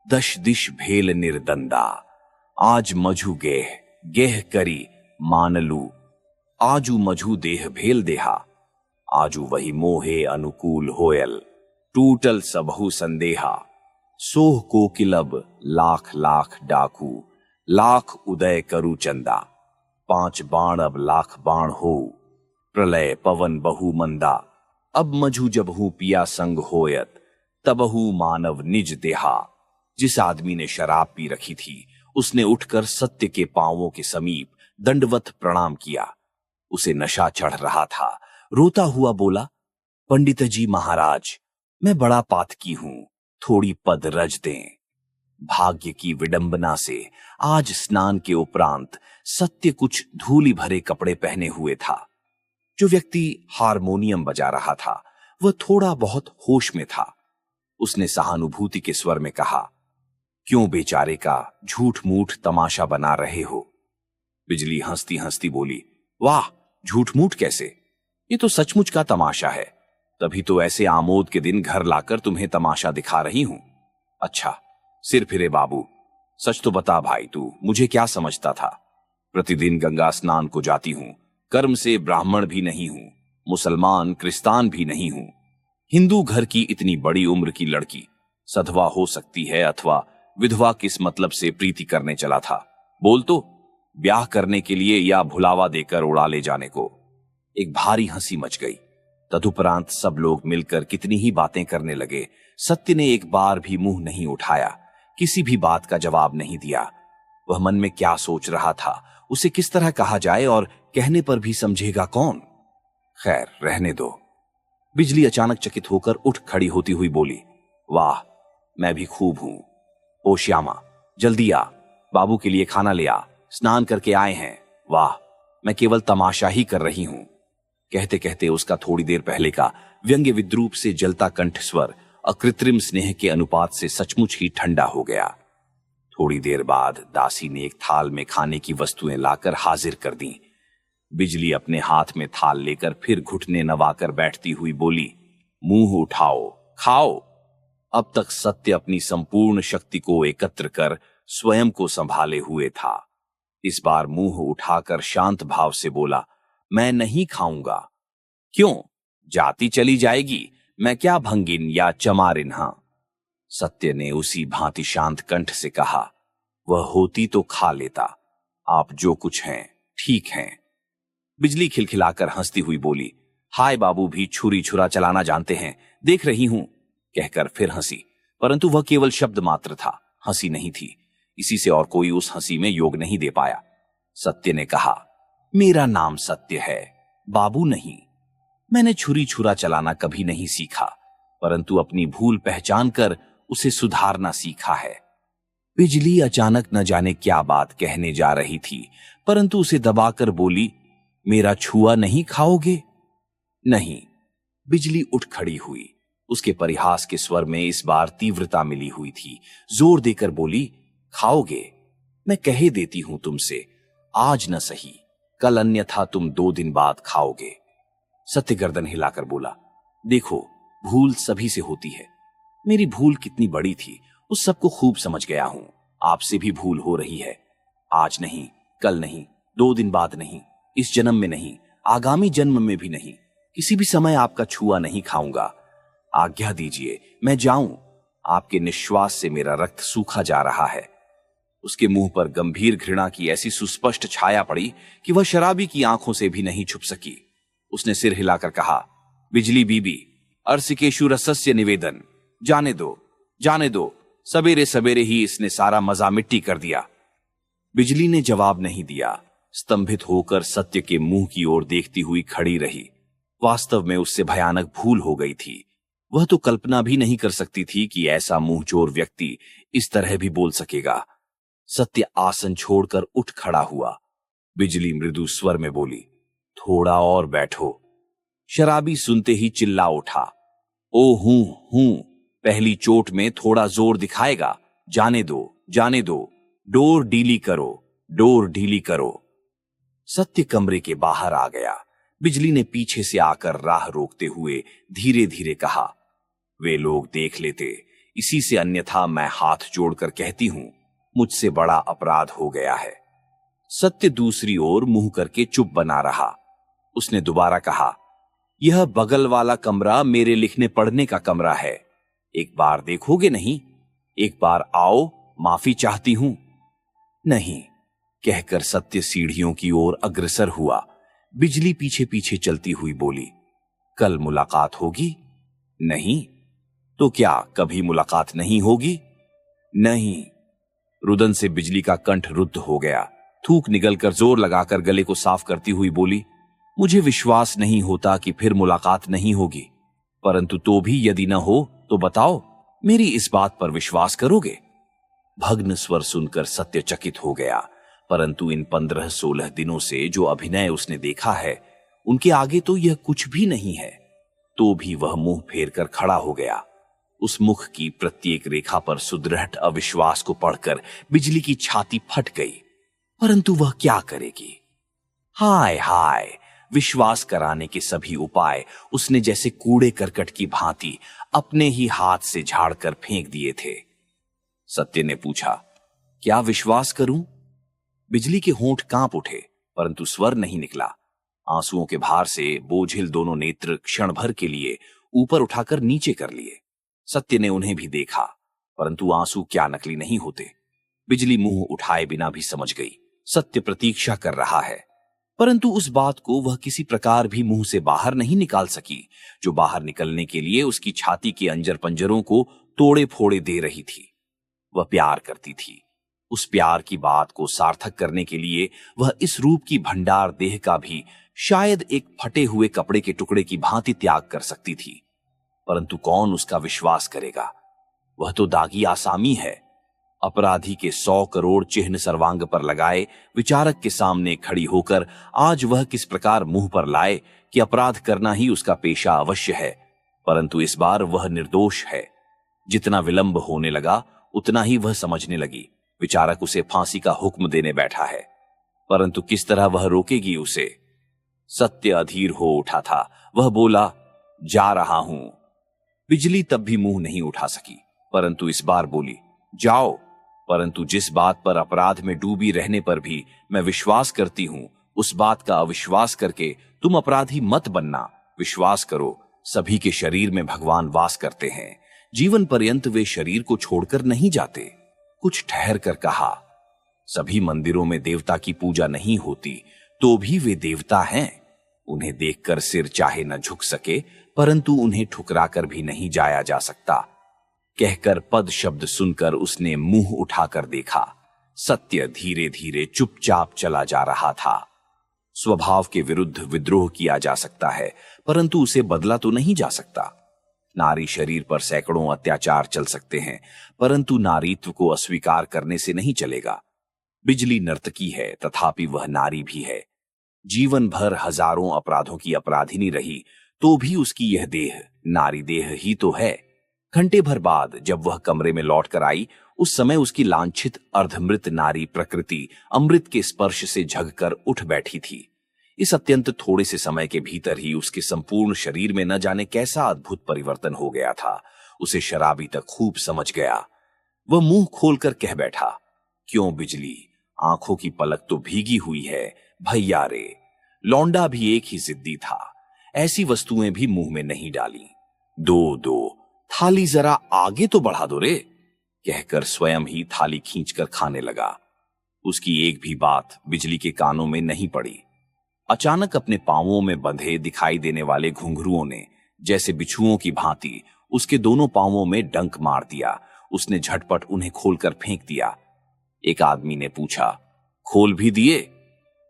S2: दश दिश भेल निर्दंदा, आज मझु गेह गेह करी मानलू, आजू मझु देह भेल देहा, आजू वही मोहे अनुकूल होयल, टूटल सबहु संदेहा, सोह कोकिलब लाख लाख डाकू, लाख उदय करु चंदा, पांच बाण अब लाख बाण हो, प्रलय पवन बहु मंदा, अब मझु जबहु पिया संग होयत, तबहु मानव निज देहा। जिस आदमी ने शराब पी रखी थी उसने उठकर सत्य के पांवों के समीप दंडवत प्रणाम किया। उसे नशा चढ़ रहा था। रोता हुआ बोला, पंडित जी महाराज, मैं बड़ा पातकी हूं, थोड़ी पद रज दें। भाग्य की विडंबना से आज स्नान के उपरांत सत्य कुछ धूली भरे कपड़े पहने हुए था। जो व्यक्ति हारमोनियम बजा रहा था वह थोड़ा बहुत होश में था। उसने सहानुभूति के स्वर में कहा, क्यों बेचारे का झूठ मूठ तमाशा बना रहे हो? बिजली हंसती हंसती बोली, वाह, झूठ मूठ कैसे? ये तो सचमुच का तमाशा है। तभी तो ऐसे आमोद के दिन घर लाकर तुम्हें तमाशा दिखा रही हूं। अच्छा, सिर फिरे बाबू, सच तो बता भाई, तू मुझे क्या समझता था? प्रतिदिन गंगा स्नान को जाती हूं, कर्म से ब्राह्मण भी नहीं हूं, मुसलमान क्रिस्तान भी नहीं हूं। हिंदू घर की इतनी बड़ी उम्र की लड़की सधवा हो सकती है अथवा विधवा किस मतलब से प्रीति करने चला था? बोल तो, ब्याह करने के लिए या भुलावा देकर उड़ा ले जाने को? एक भारी हंसी मच गई। तदुपरांत सब लोग मिलकर कितनी ही बातें करने लगे। सत्य ने एक बार भी मुंह नहीं उठाया, किसी भी बात का जवाब नहीं दिया। वह मन में क्या सोच रहा था, उसे किस तरह कहा जाए और कहने पर भी समझेगा कौन? खैर, रहने दो। बिजली अचानक चकित होकर उठ खड़ी होती हुई बोली, वाह, मैं भी खूब हूं। ओ श्यामा, जल्दी आ, बाबू के लिए खाना ले आ, स्नान करके आए हैं। वाह, मैं केवल तमाशा ही कर रही हूं। कहते कहते उसका थोड़ी देर पहले का व्यंग्य विद्रूप से जलता कंठ स्वर अकृत्रिम स्नेह के अनुपात से सचमुच ही ठंडा हो गया। थोड़ी देर बाद दासी ने एक थाल में खाने की वस्तुएं लाकर हाजिर कर दी। बिजली अपने हाथ में थाल लेकर फिर घुटने नवाकर बैठती हुई बोली, मुंह उठाओ, खाओ। अब तक सत्य अपनी संपूर्ण शक्ति को एकत्र कर स्वयं को संभाले हुए था। इस बार मुंह उठाकर शांत भाव से बोला, मैं नहीं खाऊंगा। क्यों? जाती चली जाएगी, मैं क्या भंगिन या चमारिन? हां। सत्य ने उसी भांति शांत कंठ से कहा, वह होती तो खा लेता, आप जो कुछ हैं ठीक हैं। बिजली खिलखिलाकर हंसती हुई बोली, हाय, बाबू भी छुरी छुरा चलाना जानते हैं, देख रही हूं। कहकर फिर हंसी, परंतु वह केवल शब्द मात्र था, हंसी नहीं थी। इसी से और कोई उस हंसी में योग नहीं दे पाया। सत्य ने कहा, मेरा नाम सत्य है, बाबू नहीं। मैंने छुरी छुरा चलाना कभी नहीं सीखा, परंतु अपनी भूल पहचान कर उसे सुधारना सीखा है। बिजली अचानक न जाने क्या बात कहने जा रही थी, परंतु उसे दबाकर बोली, मेरा छुआ नहीं खाओगे? नहीं। बिजली उठ खड़ी हुई। उसके परिहास के स्वर में इस बार तीव्रता मिली हुई थी। जोर देकर बोली, खाओगे? मैं कहे देती हूं तुमसे, आज न सही, कल, अन्यथा तुम 2 दिन बाद खाओगे। सत्य गर्दन हिलाकर बोला, देखो, भूल सभी से होती है। मेरी भूल कितनी बड़ी थी उस सबको खूब समझ गया हूं। आपसे भी भूल हो रही है। आज नहीं, कल नहीं, 2 दिन बाद नहीं, इस जन्म में नहीं, आगामी जन्म में भी नहीं, किसी भी समय आपका छुआ नहीं खाऊंगा। आज्ञा दीजिए, मैं जाऊं। आपके निश्वास से मेरा रक्त सूखा जा रहा है। उसके मुंह पर गंभीर घृणा की ऐसी सुस्पष्ट छाया पड़ी कि वह शराबी की आंखों से भी नहीं छुप सकी। उसने सिर हिलाकर कहा, बिजली बीबी, अर्सिकेशु रसस्य निवेदन, जाने दो, जाने दो, सवेरे सवेरे ही इसने सारा मजा मिट्टी कर दिया। बिजली ने जवाब नहीं दिया। स्तंभित होकर सत्य के मुंह की ओर देखती हुई खड़ी रही। वास्तव में उससे भयानक भूल हो गई थी। वह तो कल्पना भी नहीं कर सकती थी कि ऐसा मुंहजोर व्यक्ति इस तरह भी बोल सकेगा। सत्य आसन छोड़कर उठ खड़ा हुआ। बिजली मृदु स्वर में बोली, थोड़ा और बैठो। शराबी सुनते ही चिल्ला उठा, ओ हूं, पहली चोट में थोड़ा जोर दिखाएगा, जाने दो, जाने दो, डोर ढीली करो, डोर ढीली करो। सत्य कमरे के बाहर आ गया। बिजली ने पीछे से आकर राह रोकते हुए धीरे धीरे कहा, वे लोग देख लेते, इसी से अन्यथा मैं हाथ जोड़कर कहती हूं, मुझसे बड़ा अपराध हो गया है। सत्य दूसरी ओर मुंह करके चुप बना रहा। उसने दोबारा कहा, यह बगल वाला कमरा मेरे लिखने पढ़ने का कमरा है। एक बार देखोगे नहीं? एक बार आओ, माफी चाहती हूं। नहीं, कहकर सत्य सीढ़ियों की ओर अग्रसर हुआ। बिजली पीछे पीछे चलती हुई बोली, कल मुलाकात होगी? नहीं। तो क्या कभी मुलाकात नहीं होगी? नहीं। रुदन से बिजली का कंठ रुद्ध हो गया। थूक निगलकर जोर लगाकर गले को साफ करती हुई बोली, मुझे विश्वास नहीं होता कि फिर मुलाकात नहीं होगी, परंतु तो भी यदि न हो तो बताओ, मेरी इस बात पर विश्वास करोगे? भग्न स्वर सुनकर सत्य चकित हो गया, परंतु इन 15-16 दिनों से जो अभिनय उसने देखा है, उनके आगे तो यह कुछ भी नहीं है। तो भी वह मुंह फेर कर खड़ा हो गया। उस मुख की प्रत्येक रेखा पर सुदृढ़ अविश्वास को पढ़कर बिजली की छाती फट गई, परंतु वह क्या करेगी? हाय हाय, विश्वास कराने के सभी उपाय उसने जैसे कूड़े करकट की भांति अपने ही हाथ से झाड़कर फेंक दिए थे। सत्य ने पूछा, क्या विश्वास करूं? बिजली के होंठ कांप उठे, परंतु स्वर नहीं निकला। आंसुओं के भार से बोझिल दोनों नेत्र क्षण भर के लिए ऊपर उठाकर नीचे कर लिए। सत्य ने उन्हें भी देखा, परंतु आंसू क्या नकली नहीं होते। बिजली मुंह उठाए बिना भी समझ गई, सत्य प्रतीक्षा कर रहा है, परंतु उस बात को वह किसी प्रकार भी मुंह से बाहर नहीं निकाल सकी, जो बाहर निकलने के लिए उसकी छाती के अंजर पंजरों को तोड़े फोड़े दे रही थी। वह प्यार करती थी। उस प्यार की बात को सार्थक करने के लिए वह इस रूप की भंडार देह का भी शायद एक फटे हुए कपड़े के टुकड़े की भांति त्याग कर सकती थी, परंतु कौन उसका विश्वास करेगा? वह तो दागी आसामी है। अपराधी के 100 करोड़ चिन्ह सर्वांग पर लगाए विचारक के सामने खड़ी होकर आज वह किस प्रकार मुंह पर लाए कि अपराध करना ही उसका पेशा अवश्य है, परंतु इस बार वह निर्दोष है। जितना विलंब होने लगा उतना ही वह समझने लगी, विचारक उसे फांसी का हुक्म देने बैठा है, परंतु किस तरह वह रोकेगी उसे? सत्य अधीर हो उठा था। वह बोला, जा रहा हूं। बिजली तब भी मुंह नहीं उठा सकी, परंतु इस बार बोली, जाओ, परंतु जिस बात पर अपराध में डूबी रहने पर भी मैं विश्वास करती हूं, उस बात का अविश्वास करके तुम अपराधी मत बनना। विश्वास करो, सभी के शरीर में भगवान वास करते हैं। जीवन पर्यंत वे शरीर को छोड़कर नहीं जाते। कुछ ठहर कर कहा, सभी मंदिरों में देवता की पूजा नहीं होती, तो भी वे देवता हैं। उन्हें देखकर सिर चाहे न झुक सके, परंतु उन्हें ठुकराकर भी नहीं जाया जा सकता। कहकर पद शब्द सुनकर उसने मुंह उठाकर देखा। सत्य धीरे धीरे चुपचाप चला जा रहा था। स्वभाव के विरुद्ध विद्रोह किया जा सकता है, परंतु उसे बदला तो नहीं जा सकता। नारी शरीर पर सैकड़ों अत्याचार चल सकते हैं, परंतु नारीत्व को अस्वीकार करने से नहीं चलेगा। बिजली नर्तकी है, तथापि वह नारी भी है। जीवन भर हजारों अपराधों की अपराधिनी रही, तो भी उसकी यह देह नारी देह ही तो है। घंटे भर बाद जब वह कमरे में लौट कर आई, उस समय उसकी लांछित अर्धमृत नारी प्रकृति अमृत के स्पर्श से झगकर उठ बैठी थी। इस अत्यंत थोड़े से समय के भीतर ही उसके संपूर्ण शरीर में न जाने कैसा अद्भुत परिवर्तन हो गया था। उसे शराबी तक खूब समझ गया। वह मुंह खोलकर कह बैठा, क्यों बिजली, आंखों की पलक तो भीगी हुई है। भैया रे, लौंडा भी एक ही जिद्दी था, ऐसी वस्तुएं भी मुंह में नहीं डाली। दो दो, थाली जरा आगे तो बढ़ा दो रे, कहकर स्वयं ही थाली खींचकर खाने लगा। उसकी एक भी बात बिजली के कानों में नहीं पड़ी। अचानक अपने पांवों में बंधे दिखाई देने वाले घुंघरुओं ने जैसे बिच्छुओं की भांति उसके दोनों पांवों में डंक मार दिया। उसने झटपट उन्हें खोलकर फेंक दिया। एक आदमी ने पूछा, खोल भी दिए?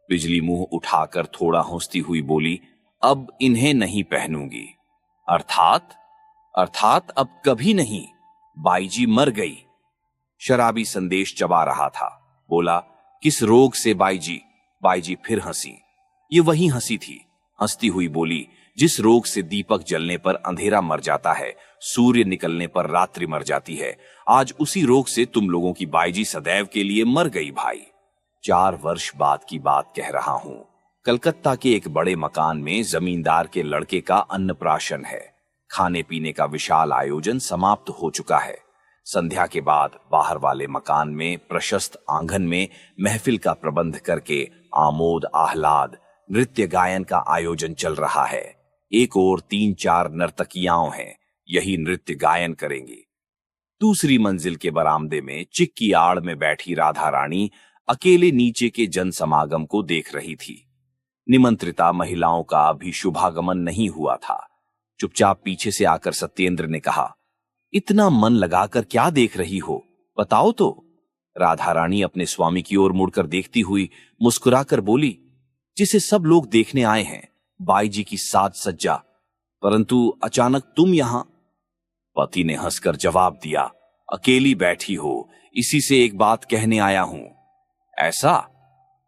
S2: बिजली मुंह उठाकर थोड़ा हंसती हुई बोली, अब इन्हें नहीं पहनूंगी। अर्थात? अर्थात अब कभी नहीं, बाईजी मर गई। शराबी संदेश चबा रहा था। बोला, किस रोग से बाईजी? बाईजी फिर हंसी। ये वही हंसी थी। हंसती हुई बोली, जिस रोग से दीपक जलने पर अंधेरा मर जाता है, सूर्य निकलने पर रात्रि मर जाती है, आज उसी रोग से तुम लोगों की बाईजी सदैव के लिए मर गई भाई। 4 वर्ष बाद की बात कह रहा हूं। कलकत्ता के एक बड़े मकान में जमींदार के लड़के का अन्नप्राशन है। खाने पीने का विशाल आयोजन समाप्त हो चुका है। संध्या के बाद बाहर वाले मकान में प्रशस्त आंगन में महफिल का प्रबंध करके आमोद आह्लाद नृत्य गायन का आयोजन चल रहा है। एक ओर 3-4 नर्तकियां हैं, यही नृत्य गायन करेंगी। दूसरी मंजिल के बरामदे में चिक की आड़ में बैठी राधा रानी अकेले नीचे के जन समागम को देख रही थी। निमंत्रिता महिलाओं का अभी शुभागमन नहीं हुआ था। चुपचाप पीछे से आकर सत्येंद्र ने कहा, इतना मन लगाकर क्या देख रही हो, बताओ तो। राधा रानी अपने स्वामी की ओर मुड़कर देखती हुई मुस्कुराकर बोली, जिसे सब लोग देखने आए हैं, बाईजी की साज सज्जा, परंतु अचानक तुम यहां। पति ने हंसकर जवाब दिया, अकेली बैठी हो, इसी से एक बात कहने आया हूं। ऐसा?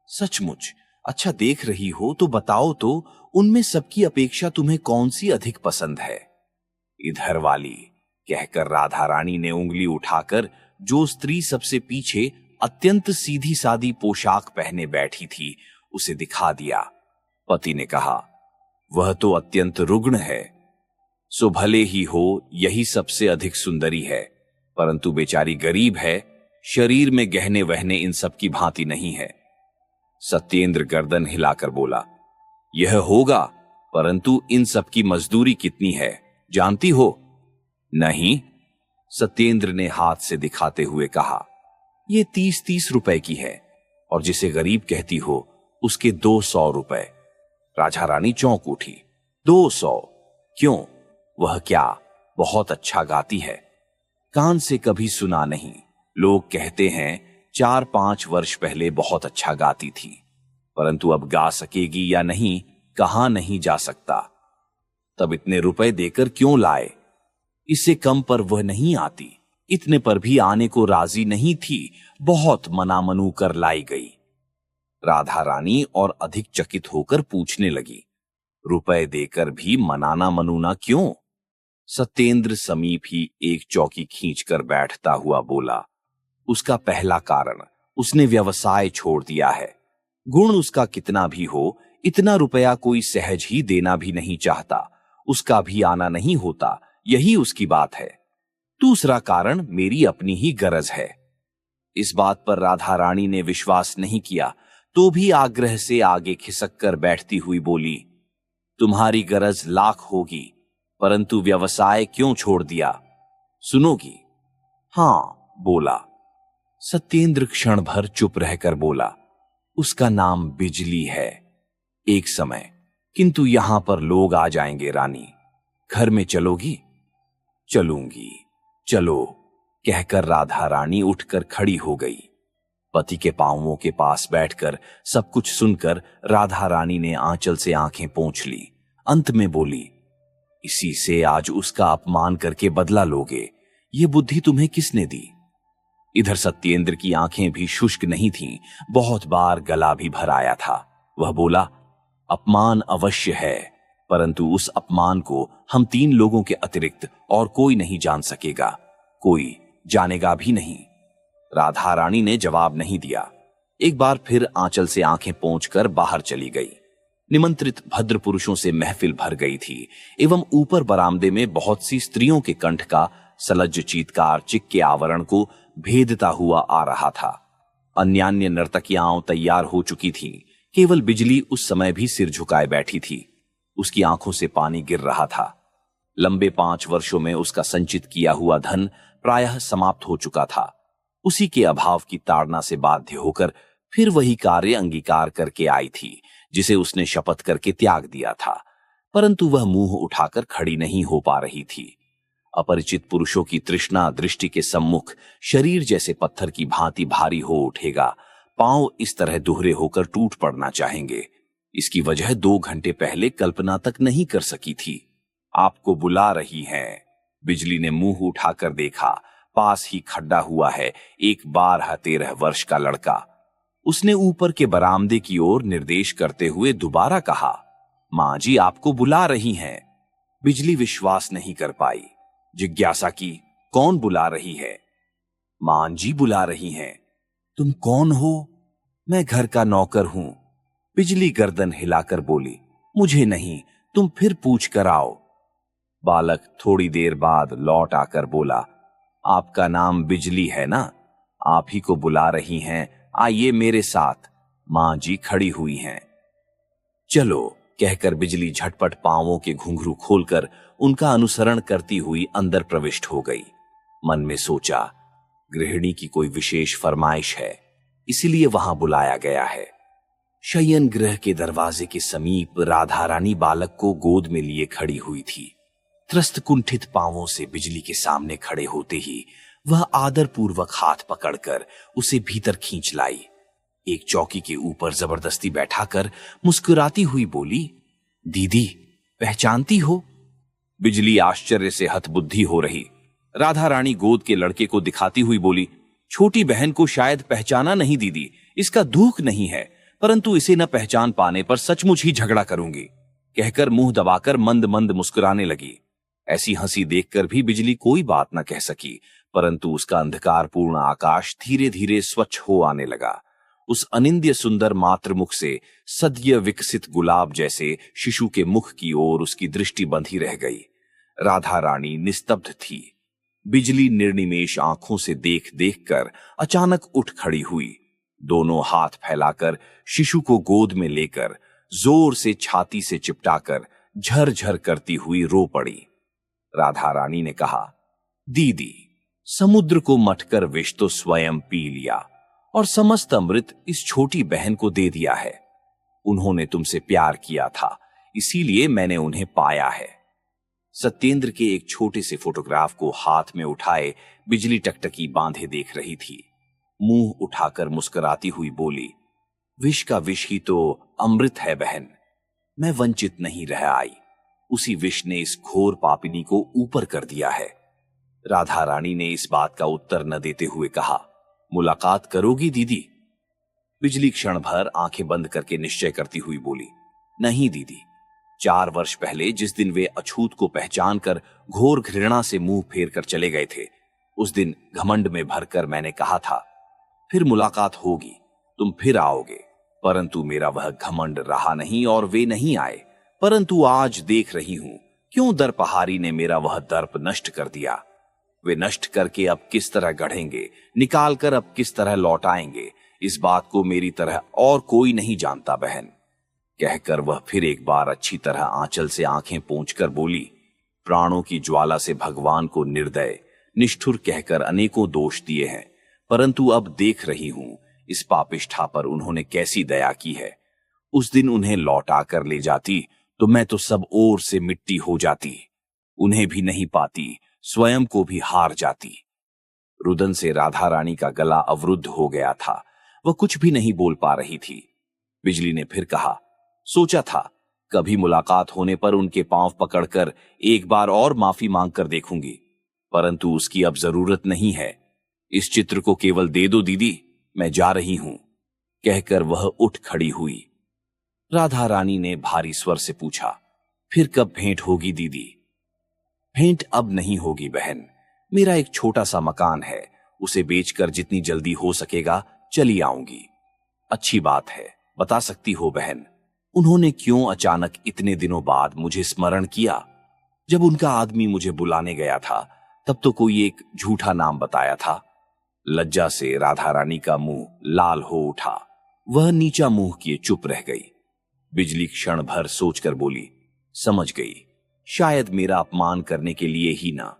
S2: सचमुच? अच्छा देख रही हो तो बताओ तो, उनमें सबकी अपेक्षा तुम्हें कौन सी अधिक पसंद है? इधर वाली, कहकर राधा रानी ने उंगली उठाकर जो स्त्री सबसे पीछे अत्यंत सीधी सादी पोशाक पहने बैठी थी उसे दिखा दिया। पति ने कहा, वह तो अत्यंत रुग्ण है। सो भले ही हो, यही सबसे अधिक सुंदरी है, परंतु बेचारी गरीब है, शरीर में गहने वहने इन सब की भांति नहीं है। सत्येंद्र गर्दन हिलाकर बोला, यह होगा, परंतु इन सब की मजदूरी कितनी है जानती हो? नहीं। सत्येंद्र ने हाथ से दिखाते हुए कहा, ये 30-30 रुपए की है, और जिसे गरीब कहती हो उसके 200 रुपए। राजा रानी चौंक उठी। 200? क्यों, वह क्या बहुत अच्छा गाती है? कान से कभी सुना नहीं। लोग कहते हैं 4-5 वर्ष पहले बहुत अच्छा गाती थी, परंतु अब गा सकेगी या नहीं, कहां नहीं जा सकता। तब इतने रुपए देकर क्यों लाए? इससे कम पर वह नहीं आती, इतने पर भी आने को राजी नहीं थी, बहुत मना मनू कर लाई गई। राधा रानी और अधिक चकित होकर पूछने लगी, रुपए देकर भी मनाना मनूना क्यों? सत्येंद्र समीप ही एक चौकी खींचकर बैठता हुआ बोला, उसका पहला कारण, उसने व्यवसाय छोड़ दिया है। गुण उसका कितना भी हो, इतना रुपया कोई सहज ही देना भी नहीं चाहता, उसका भी आना नहीं होता, यही उसकी बात है। दूसरा कारण मेरी अपनी ही गरज है। इस बात पर राधा रानी ने विश्वास नहीं किया, तो भी आग्रह से आगे खिसक कर बैठती हुई बोली, तुम्हारी गरज लाख होगी, परंतु व्यवसाय क्यों छोड़ दिया, सुनोगी? हां, बोला। सत्येंद्र क्षण भर चुप रहकर बोला, उसका नाम बिजली है। एक समय, किंतु यहां पर लोग आ जाएंगे रानी, घर में चलोगी? चलूंगी, चलो, कहकर राधा रानी उठकर खड़ी हो गई। पति के पांवों के पास बैठकर सब कुछ सुनकर राधा रानी ने आंचल से आंखें पोंछ ली। अंत में बोली, इसी से आज उसका अपमान करके बदला लोगे, ये बुद्धि तुम्हें किसने दी? इधर सत्येंद्र की आंखें भी शुष्क नहीं थीं, बहुत बार गला भी भर आया था। वह बोला, अपमान अवश्य है, परंतु उस अपमान को हम 3 लोगों के अतिरिक्त और कोई नहीं जान सकेगा, कोई जानेगा भी नहीं। राधा रानी ने जवाब नहीं दिया। एक बार फिर आंचल से आंखें पोंछकर बाहर चली गई। निमंत्रित भद्र पुरुषों से महफिल भर गई थी एवं ऊपर बरामदे में बहुत सी स्त्रियों के कंठ का सलज्ज चीत्कार चिक के आवरण को भेदता हुआ आ रहा था। अन्यान्य नर्तकियां तैयार हो चुकी थीं। केवल बिजली उस समय भी सिर झुकाए बैठी थी। उसकी आंखों से पानी गिर रहा था। लंबे 5 वर्षों में उसका संचित किया हुआ धन प्रायः समाप्त हो चुका था। उसी के अभाव की ताड़ना से बाध्य होकर फिर वही कार्य अंगीकार करके आई थी जिसे उसने शपथ करके त्याग दिया था, परंतु वह मुंह उठाकर खड़ी नहीं हो पा रही थी। अपरिचित पुरुषों की तृष्णा दृष्टि के सम्मुख शरीर जैसे पत्थर की भांति भारी हो उठेगा। पांव इस तरह दुहरे होकर टूट पड़ना चाहेंगे। इसकी वजह 2 घंटे पहले कल्पना तक नहीं कर सकी थी। आपको बुला रही हैं। बिजली ने मुंह उठाकर देखा। पास ही खड़ा हुआ है एक 12-13 वर्ष का लड़का। उसने ऊपर के बरामदे की ओर निर्देश करते हुए दोबारा कहा, मां जी आपको बुला रही हैं। बिजली विश्वास नहीं कर पाई। जिज्ञासा की, कौन बुला रही है? मां जी बुला रही हैं। तुम कौन हो? मैं घर का नौकर हूं। बिजली गर्दन हिलाकर बोली, मुझे नहीं, तुम फिर पूछ कर आओ। बालक थोड़ी देर बाद लौट आकर बोला, आपका नाम बिजली है ना? आप ही को बुला रही हैं, आइए मेरे साथ। मां जी खड़ी हुई हैं। चलो, कहकर बिजली झटपट पांवों के घुंघरू खोलकर उनका अनुसरण करती हुई अंदर प्रविष्ट हो गई। मन में सोचा, गृहिणी की कोई विशेष फरमाइश है, इसीलिए वहां बुलाया गया है। शयन गृह के दरवाजे के समीप राधा रानी बालक को गोद में लिए खड़ी हुई थी। त्रस्त कुंठित पांवों से बिजली के सामने खड़े होते ही वह आदर पूर्वक हाथ पकड़कर उसे भीतर खींच लाई। एक चौकी के ऊपर जबरदस्ती बैठाकर मुस्कुराती हुई बोली, दीदी पहचानती हो? बिजली आश्चर्य से हतबुद्धि हो रही। राधा रानी गोद के लड़के को दिखाती हुई बोली, छोटी बहन को शायद पहचाना नहीं दीदी, इसका दुख नहीं है, परंतु इसे न पहचान पाने पर सचमुच ही झगड़ा करूंगी। कहकर मुंह दबाकर मंद मंद मुस्कुराने लगी। ऐसी हंसी देखकर भी बिजली कोई बात न कह सकी, परंतु उसका अंधकारपूर्ण आकाश धीरे धीरे स्वच्छ हो आने लगा। उस अनिंद्य सुंदर मातृमुख से सद्य विकसित गुलाब जैसे शिशु के मुख की ओर उसकी दृष्टि बंधी रह गई। राधा रानी निस्तब्ध थी। बिजली निर्निमेष आंखों से देख देख कर अचानक उठ खड़ी हुई। दोनों हाथ फैलाकर शिशु को गोद में लेकर जोर से छाती से चिपटाकर झरझर करती हुई रो पड़ी। राधा रानी ने कहा, दीदी समुद्र को मथकर विष तो स्वयं पी लिया और समस्त अमृत इस छोटी बहन को दे दिया है। उन्होंने तुमसे प्यार किया था, इसीलिए मैंने उन्हें पाया है। सत्येंद्र के एक छोटे से फोटोग्राफ को हाथ में उठाए बिजली टकटकी बांधे देख रही थी। मुंह उठाकर मुस्कुराती हुई बोली, विष का विष ही तो अमृत है बहन। मैं वंचित नहीं रह आई, उसी विष ने इस घोर पापिनी को ऊपर कर दिया है। राधा रानी ने इस बात का उत्तर न देते हुए कहा, मुलाकात करोगी दीदी? बिजली क्षण भर आंखें बंद करके निश्चय करती हुई बोली, नहीं दीदी। 4 वर्ष पहले जिस दिन वे अछूत को पहचान कर घोर घृणा से मुंह फेर कर चले गए थे, उस दिन घमंड में भरकर मैंने कहा था, फिर मुलाकात होगी, तुम फिर आओगे। परंतु मेरा वह घमंड रहा नहीं और वे नहीं आए। परंतु आज देख रही हूं क्यों दर्पहारी ने मेरा वह दर्प नष्ट कर दिया। वे नष्ट करके अब किस तरह गढ़ेंगे, निकाल कर अब किस तरह लौटाएंगे, इस बात को मेरी तरह और कोई नहीं जानता बहन। कहकर वह फिर एक बार अच्छी तरह आंचल से आंखें पोंछकर बोली, प्राणों की ज्वाला से भगवान को निर्दय निष्ठुर कहकर अनेकों दोष दिए हैं, परंतु अब देख रही हूं इस पापिष्ठा पर उन्होंने कैसी दया की है। उस दिन उन्हें लौटा कर ले जाती तो मैं तो सब ओर से मिट्टी हो जाती, उन्हें भी नहीं पाती, स्वयं को भी हार जाती। रुदन से राधा रानी का गला अवरुद्ध हो गया था, वह कुछ भी नहीं बोल पा रही थी। बिजली ने फिर कहा, सोचा था कभी मुलाकात होने पर उनके पांव पकड़कर एक बार और माफी मांगकर देखूंगी, परंतु उसकी अब जरूरत नहीं है। इस चित्र को केवल दे दो दीदी, मैं जा रही हूं। कहकर वह उठ खड़ी हुई। राधा रानी ने भारी स्वर से पूछा, फिर कब भेंट होगी दीदी? भेंट अब नहीं होगी बहन, मेरा एक छोटा सा मकान है, उसे बेचकर जितनी जल्दी हो सकेगा चली आऊंगी। अच्छी बात है, बता सकती हो बहन, उन्होंने क्यों अचानक इतने दिनों बाद मुझे स्मरण किया? जब उनका आदमी मुझे बुलाने गया था तब तो कोई एक झूठा नाम बताया था। लज्जा से राधा रानी का मुंह लाल हो उठा। वह नीचा मुंह किए चुप रह गई। बिजली क्षण भर सोचकर बोली, समझ गई, शायद मेरा अपमान करने के लिए ही ना।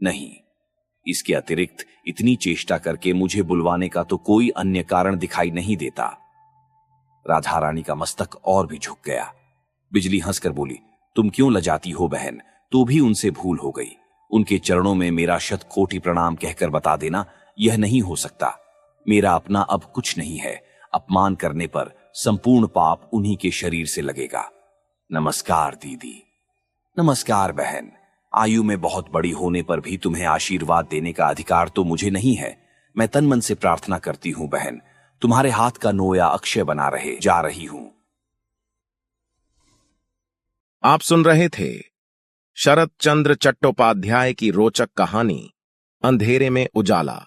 S2: नहीं, इसके अतिरिक्त इतनी चेष्टा करके मुझे बुलवाने का तो कोई अन्य कारण दिखाई नहीं देता। राधा रानी का मस्तक और भी झुक गया। बिजली हंसकर बोली, तुम क्यों लजाती हो बहन, तो भी उनसे भूल हो गई। उनके चरणों में मेरा शतकोटि प्रणाम कहकर बता देना, यह नहीं हो सकता। मेरा अपना अब कुछ नहीं है। अपमान करने पर संपूर्ण पाप उन्हीं के शरीर से लगेगा। नमस्कार दीदी। नमस्कार बहन। आयु में बहुत बड़ी होने पर भी तुम्हें आशीर्वाद देने का अधिकार तो मुझे नहीं है। मैं तन मन से प्रार्थना करती हूं बहन, तुम्हारे हाथ का नोया अक्षय बना रहे। जा रही हूं।
S1: आप सुन रहे थे शरत चंद्र चट्टोपाध्याय की रोचक कहानी अंधेरे में उजाला।